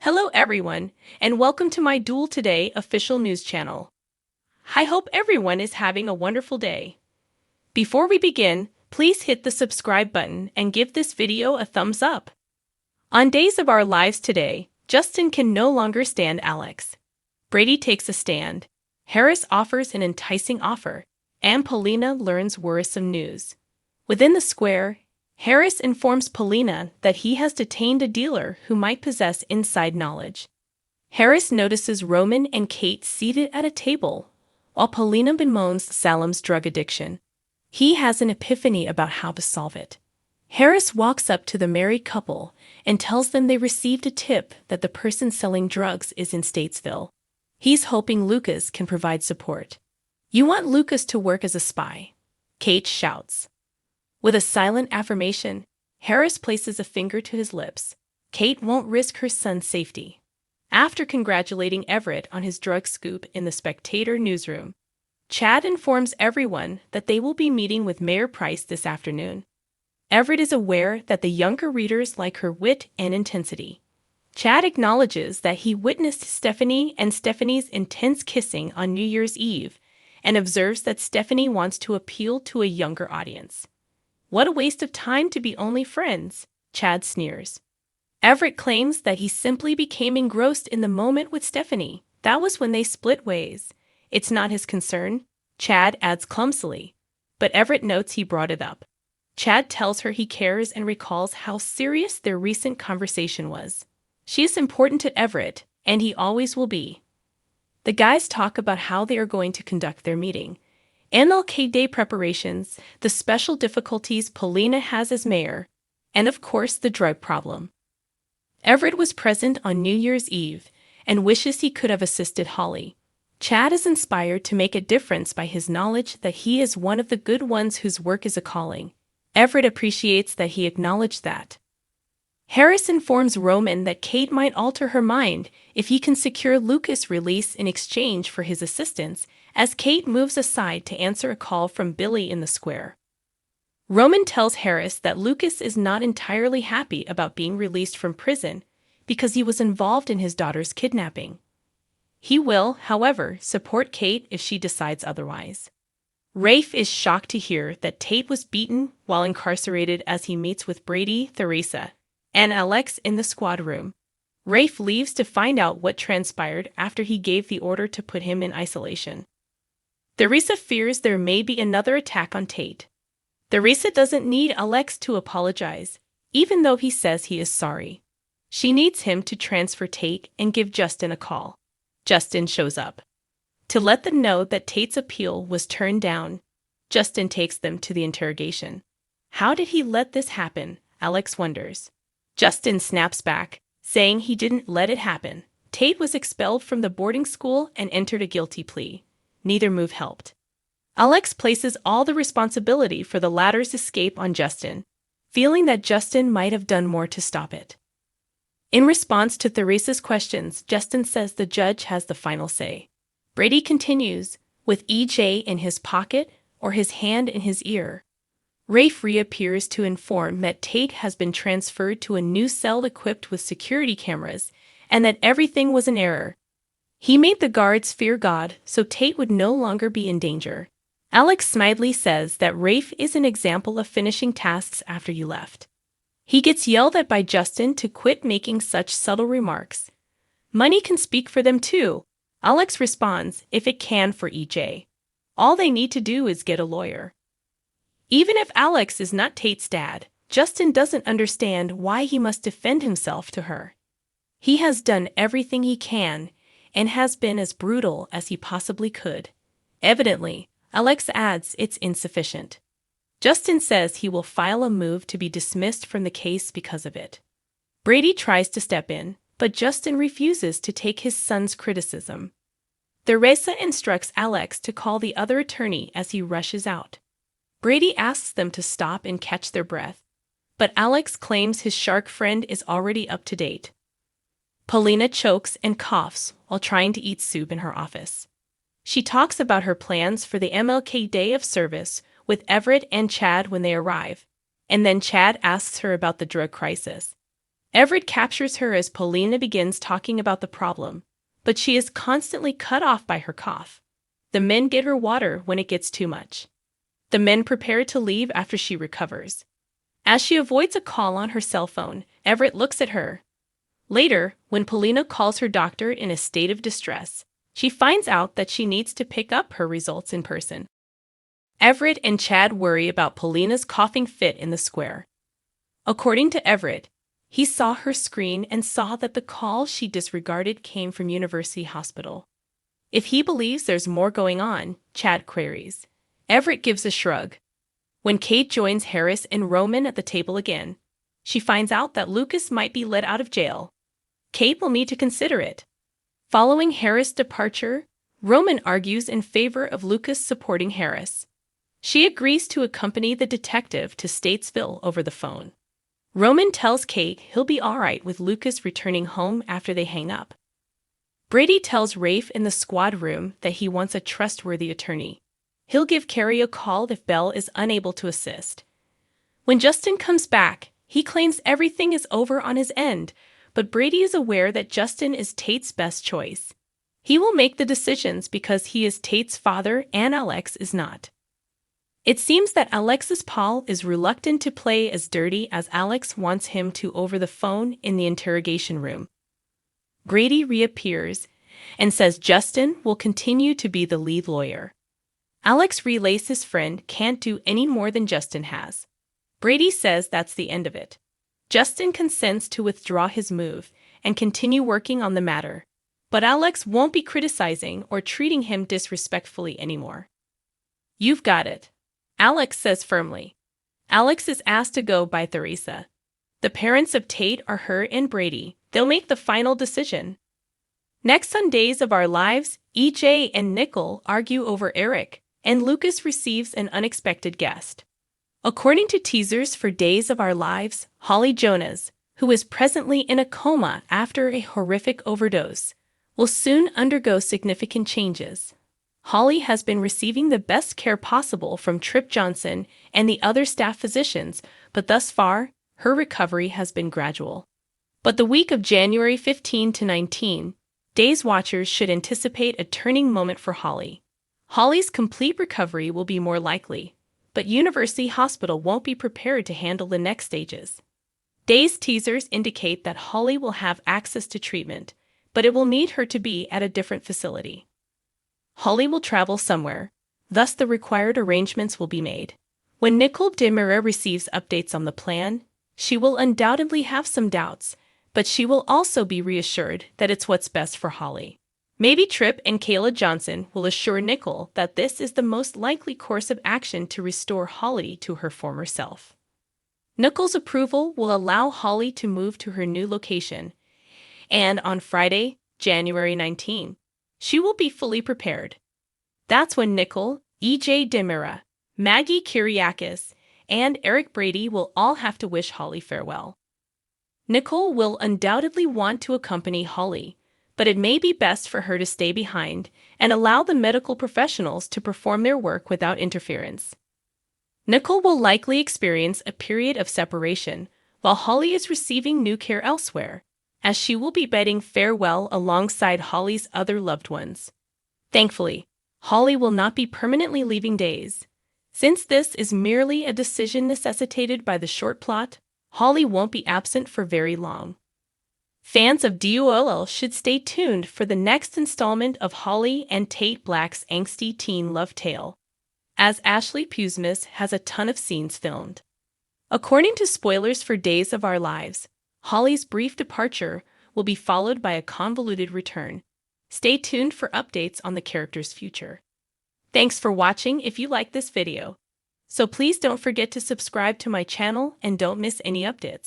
Hello everyone, and welcome to my Duel Today official news channel. I hope everyone is having a wonderful day. Before we begin, please hit the subscribe button and give this video a thumbs up. On Days of Our Lives today, Justin can no longer stand Alex. Brady takes a stand. Harris offers an enticing offer, and Paulina learns worrisome news. Within the square, Harris informs Paulina that he has detained a dealer who might possess inside knowledge. Harris notices Roman and Kate seated at a table, while Paulina bemoans Salem's drug addiction. He has an epiphany about how to solve it. Harris walks up to the married couple and tells them they received a tip that the person selling drugs is in Statesville. He's hoping Lucas can provide support. "You want Lucas to work as a spy," Kate shouts. With a silent affirmation, Harris places a finger to his lips. Kate won't risk her son's safety. After congratulating Everett on his drug scoop in the Spectator newsroom, Chad informs everyone that they will be meeting with Mayor Price this afternoon. Everett is aware that the younger readers like her wit and intensity. Chad acknowledges that he witnessed Stephanie and Stephanie's intense kissing on New Year's Eve and observes that Stephanie wants to appeal to a younger audience. "What a waste of time to be only friends," Chad sneers. Everett claims that he simply became engrossed in the moment with Stephanie. That was when they split ways. It's not his concern, Chad adds clumsily, but Everett notes he brought it up. Chad tells her he cares and recalls how serious their recent conversation was. She is important to Everett, and he always will be. The guys talk about how they are going to conduct their meeting. MLK Day preparations, the special difficulties Paulina has as mayor, and of course the drug problem. Everett was present on New Year's Eve and wishes he could have assisted Holly. Chad is inspired to make a difference by his knowledge that he is one of the good ones whose work is a calling. Everett appreciates that he acknowledged that. Harris informs Roman that Kate might alter her mind if he can secure Lucas' release in exchange for his assistance, as Kate moves aside to answer a call from Billy in the square. Roman tells Harris that Lucas is not entirely happy about being released from prison because he was involved in his daughter's kidnapping. He will, however, support Kate if she decides otherwise. Rafe is shocked to hear that Tate was beaten while incarcerated as he meets with Brady, Theresa, and Alex in the squad room. Rafe leaves to find out what transpired after he gave the order to put him in isolation. Theresa fears there may be another attack on Tate. Theresa doesn't need Alex to apologize, even though he says he is sorry. She needs him to transfer Tate and give Justin a call. Justin shows up. To let them know that Tate's appeal was turned down, Justin takes them to the interrogation. How did he let this happen? Alex wonders. Justin snaps back, saying he didn't let it happen. Tate was expelled from the boarding school and entered a guilty plea. Neither move helped. Alex places all the responsibility for the latter's escape on Justin, feeling that Justin might have done more to stop it. In response to Theresa's questions, Justin says the judge has the final say. Brady continues, with EJ in his pocket or his hand in his ear. Rafe reappears to inform that Tate has been transferred to a new cell equipped with security cameras and that everything was an error. He made the guards fear God so Tate would no longer be in danger. Alex Smiley says that Rafe is an example of finishing tasks after you left. He gets yelled at by Justin to quit making such subtle remarks. Money can speak for them too, Alex responds, if it can for EJ. All they need to do is get a lawyer. Even if Alex is not Tate's dad, Justin doesn't understand why he must defend himself to her. He has done everything he can and has been as brutal as he possibly could. Evidently, Alex adds it's insufficient. Justin says he will file a move to be dismissed from the case because of it. Brady tries to step in, but Justin refuses to take his son's criticism. Theresa instructs Alex to call the other attorney as he rushes out. Brady asks them to stop and catch their breath, but Alex claims his shark friend is already up to date. Paulina chokes and coughs while trying to eat soup in her office. She talks about her plans for the MLK Day of service with Everett and Chad when they arrive, and then Chad asks her about the drug crisis. Everett captures her as Paulina begins talking about the problem, but she is constantly cut off by her cough. The men get her water when it gets too much. The men prepare to leave after she recovers. As she avoids a call on her cell phone, Everett looks at her. Later, when Paulina calls her doctor in a state of distress, she finds out that she needs to pick up her results in person. Everett and Chad worry about Paulina's coughing fit in the square. According to Everett, he saw her screen and saw that the call she disregarded came from University Hospital. If he believes there's more going on, Chad queries. Everett gives a shrug. When Kate joins Harris and Roman at the table again, she finds out that Lucas might be let out of jail. Kate will need to consider it. Following Harris' departure, Roman argues in favor of Lucas supporting Harris. She agrees to accompany the detective to Statesville over the phone. Roman tells Kate he'll be all right with Lucas returning home after they hang up. Brady tells Rafe in the squad room that he wants a trustworthy attorney. He'll give Carrie a call if Belle is unable to assist. When Justin comes back, he claims everything is over on his end, but Brady is aware that Justin is Tate's best choice. He will make the decisions because he is Tate's father and Alex is not. It seems that Alex's Paul is reluctant to play as dirty as Alex wants him to over the phone in the interrogation room. Brady reappears and says Justin will continue to be the lead lawyer. Alex relays his friend can't do any more than Justin has. Brady says that's the end of it. Justin consents to withdraw his move and continue working on the matter, but Alex won't be criticizing or treating him disrespectfully anymore. You've got it, Alex says firmly. Alex is asked to go by Theresa. The parents of Tate are her and Brady. They'll make the final decision. Next on Days of Our Lives, EJ and Nickel argue over Eric, and Lucas receives an unexpected guest. According to teasers for Days of Our Lives, Holly Jonas, who is presently in a coma after a horrific overdose, will soon undergo significant changes. Holly has been receiving the best care possible from Trip Johnson and the other staff physicians, but thus far, her recovery has been gradual. But the week of January 15 to 19, Days watchers should anticipate a turning moment for Holly. Holly's complete recovery will be more likely, but University Hospital won't be prepared to handle the next stages. Days teasers indicate that Holly will have access to treatment, but it will need her to be at a different facility. Holly will travel somewhere, thus the required arrangements will be made. When Nicole DeMira receives updates on the plan, she will undoubtedly have some doubts, but she will also be reassured that it's what's best for Holly. Maybe Tripp and Kayla Johnson will assure Nicole that this is the most likely course of action to restore Holly to her former self. Nicole's approval will allow Holly to move to her new location, and on Friday, January 19, she will be fully prepared. That's when Nicole, EJ DeMira, Maggie Kyriakis, and Eric Brady will all have to wish Holly farewell. Nicole will undoubtedly want to accompany Holly, but it may be best for her to stay behind and allow the medical professionals to perform their work without interference. Nicole will likely experience a period of separation while Holly is receiving new care elsewhere, as she will be bidding farewell alongside Holly's other loved ones. Thankfully, Holly will not be permanently leaving Days. Since this is merely a decision necessitated by the short plot, Holly won't be absent for very long. Fans of DOLL should stay tuned for the next installment of Holly and Tate Black's angsty teen love tale, as Ashley Pusmas has a ton of scenes filmed. According to spoilers for Days of Our Lives, Holly's brief departure will be followed by a convoluted return. Stay tuned for updates on the character's future. Thanks for watching if you like this video. So please don't forget to subscribe to my channel and don't miss any updates.